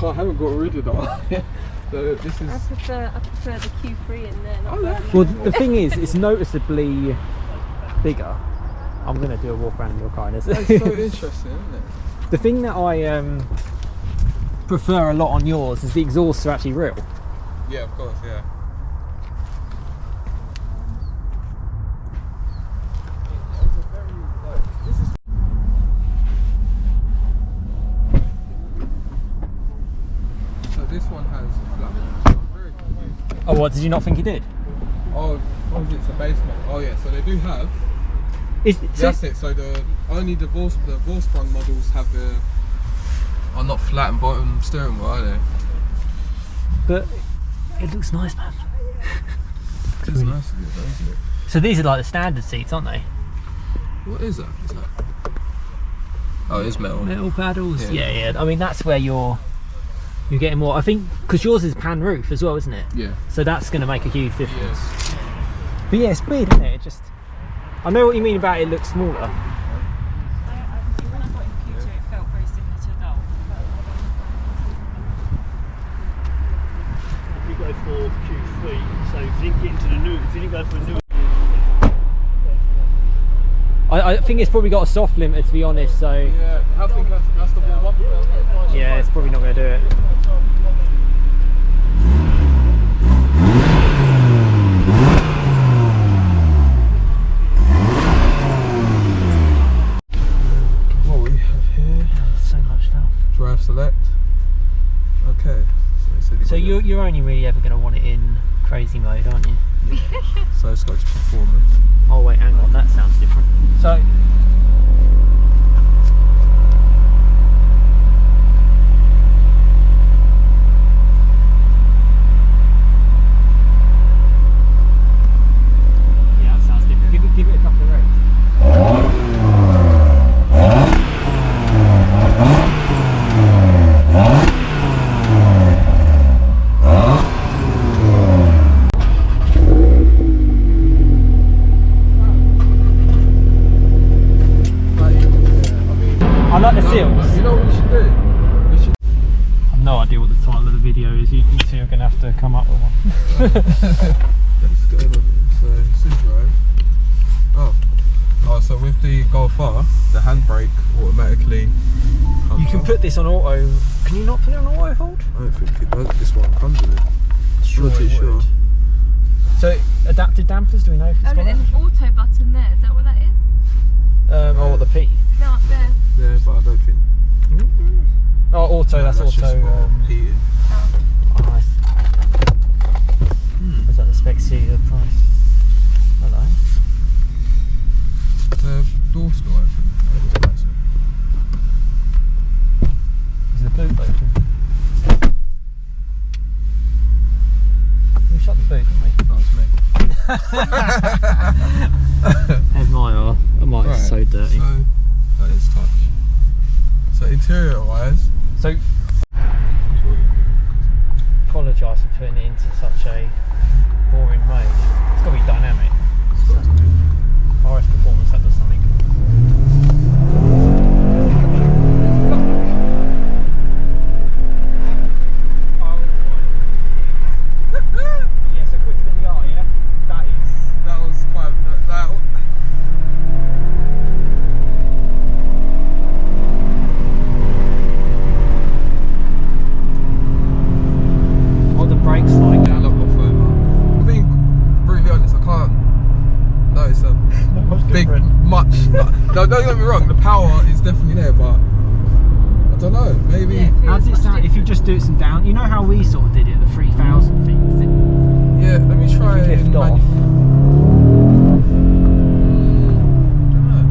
haven't got rid of that. So this is. I prefer the Q3 in there. Not Well, the thing is, it's noticeably bigger. I'm going to do a walk around in your car. That's so interesting, isn't it? The thing that I prefer a lot on yours is the exhausts are actually real. Yeah, of course, yeah. So this one has flat. I'm very confused. Oh, what? Did you not think it did? Oh, what was it? It's a basement. Oh yeah, so they do have. That's it. So only the ball sprung models have are not flat and bottom steering wheel, are they? But it looks nice, man. It's nice, isn't it? So these are like the standard seats, aren't they? What is that? Oh, it's metal. Metal paddles. Yeah. I mean, that's where you're getting more. I think because yours is pan roof as well, isn't it? Yeah. So that's going to make a huge difference. Yeah. But yeah, it's weird, isn't it? It just. I know what you mean about it looks smaller. When I got in the Q2, it felt very similar to a Dole. If you go for Q3, so if you didn't get into the new, if you didn't go for a new. I think it's probably got a soft limiter, to be honest. So. Yeah, I think that's the warm up. Yeah, it's probably not going to do it. Drive select. Okay. So you're only really ever going to want it in crazy mode, aren't you? Yeah. So it's got its performance. Oh wait, hang on, that sounds different. So. Yeah, that sounds different. Give it a couple of revs. I like the seals. You know what we should do? We should. I have no idea what the title of the video is. You two are going to have to come up with one. Let's go on. So this is right. Oh, so with the Golf R, the handbrake automatically. You can put this on auto. Can you not put it on auto hold? I don't think it does. This one comes with it. Sure, I'm not too sure. So adaptive dampers. Do we know if it's got there's an auto button there. Is that what that is? Oh, the P. No, up there. Yeah, but I don't think. Oh, auto. No, that's just auto. for heating. Oh, nice. Is that the spec C? The price? Hello. The door still open. Is the boot open? We shut the boot, didn't we? Oh, it's me. Mine is so dirty. So that is touch. So interior wise. So apologise for putting it into such a boring mode. It's got to be dynamic. RS performance, that does something. Yeah, so quicker than the R, yeah? That was quite. What the brakes like? Yeah, a lot more firmer. Being brutally honest, I can't notice a much. No, don't get me wrong. The power is definitely there, but I don't know. Maybe. Yeah, how does it sound if you just do some down? You know how we sort of did it, the 3000 thing. Yeah, let me try If you lift off.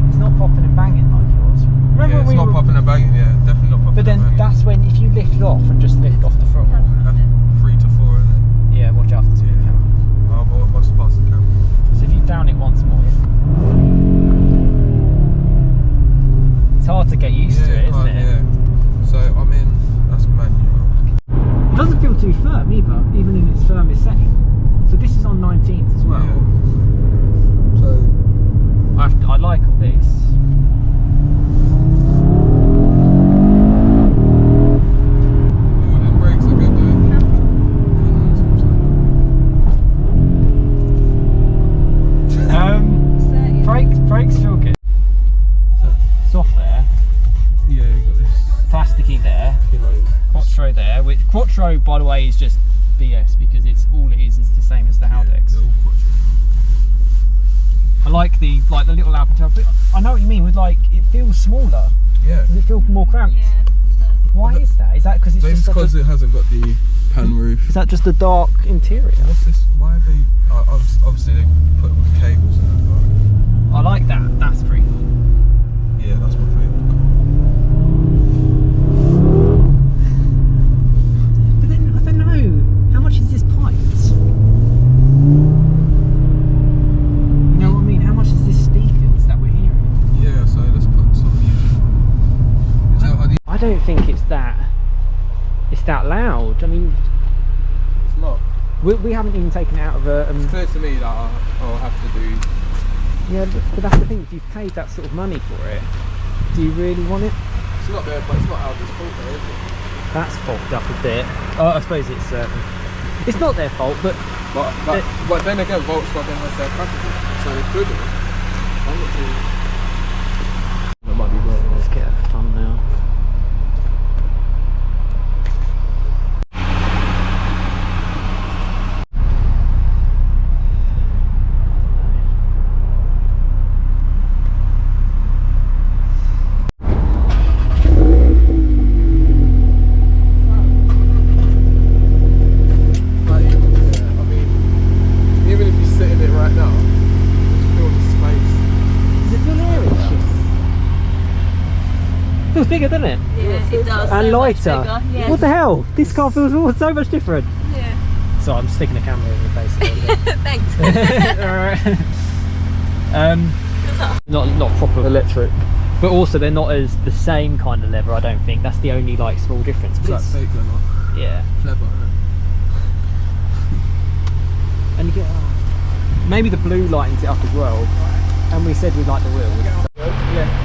It's not popping and banging like yours. Remember Yeah, it's not popping and banging. Yeah, definitely not popping. But then and banging. that's when if you lift it off and just lift off the throttle. 3 to 4, isn't Yeah, watch out for the speed camera. it? Oh, what's past the camera? So if you down it once more, it's hard to get used to it, isn't it? Yeah. So I'm in. That's manual. It doesn't feel too firm either, even in its firmest quattro, by the way, is just BS because it's all it is the same as the Haldex. They're all quattro. I like the little Alcantara. But I know what you mean with like it feels smaller. Yeah. Does it feel more cramped? Yeah, it does. Why is that? Is that because it's Maybe just because it hasn't got the pan roof. Is that just a dark interior? What's this? Why are they? Obviously they put it with cables and that. I like that. That's pretty cool. Yeah, that's my favourite car. But then I don't know. How much is this piped? You know what I mean? How much is this speakers that we're hearing? Yeah, so let's put some music on. Is that, are these, I don't think it's that loud. I mean, it's not. we haven't even taken it out of a. It's clear to me that I'll have to do. Yeah, but that's the thing. If you've paid that sort of money for it, do you really want it? It's not there, but it's not Audi's fault though, is it? That's fogged up a bit. Oh, I suppose it's not their fault, but But then again, Volkswagen has their packaging, so they could have. I'm not too. That might be wrong. let's get a thumbnail. Feels bigger, doesn't it? Yeah, it does. And so lighter. much bigger, yeah. What the hell? This car feels so much different. Yeah. So I'm sticking a camera in your face a little bit. Thanks. Not proper electric, but also they're not as the same kind of leather. I don't think that's the only like small difference. Is But that fake leather? yeah, Clever, isn't it? and you get maybe the blue lightens it up as well. And we said we like the wheels. Yeah.